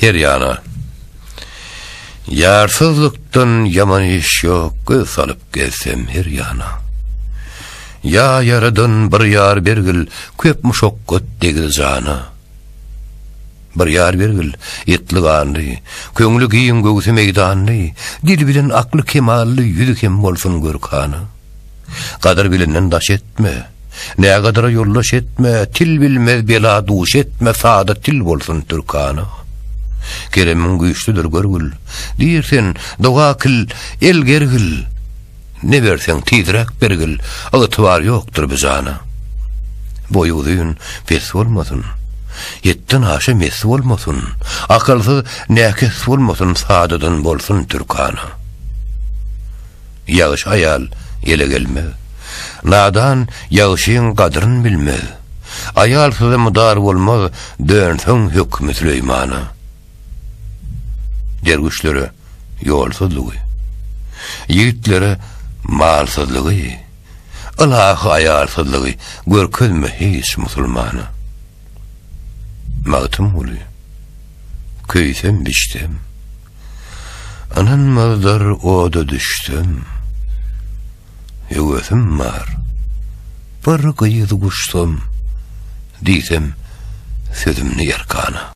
her yana. Yarsızlıktan yaman iş yok, göz salıp gelsem her yana. Ya yaradan bir yar bergil, köp muşokkat degil jana. Bir yar bergil, etliganly, köňlü giýin göwsi meydanly, dil bilen akly kemally, ýüzi kem bolsun görkany. Kadar bilenden daş etme, ne kadar yollaş etme, til bilmez bela duş etme, sada til bolsun türkany. Keremin güýçlüdir görgül, diýersen dogakil, el gergil, ne bersen tizrak bergil, agytybar ýokdur bizana. Boýudyň pes bolmasyn, yetden aşa mes bolmasyn, akylsy näkes bolmasyn, sadadan bolsun türkany. Ýagyş ayal ele gelmez, nadan ýagyşyň gadryny bilmez, ayalsyz mudar bolmaz, dönseň hükmü Süleýmana. Dergüşlere ýolsuzlygy, ýigitleri malsızlygy, Allahy ayalsızlygy görkezme hiç musulmana. Magtym boly, köýsem biçdim, anan mazdar oda düşdüm, ýöwesim bar, bir gyýydy guşdum, diýsem sözümni ýerkana.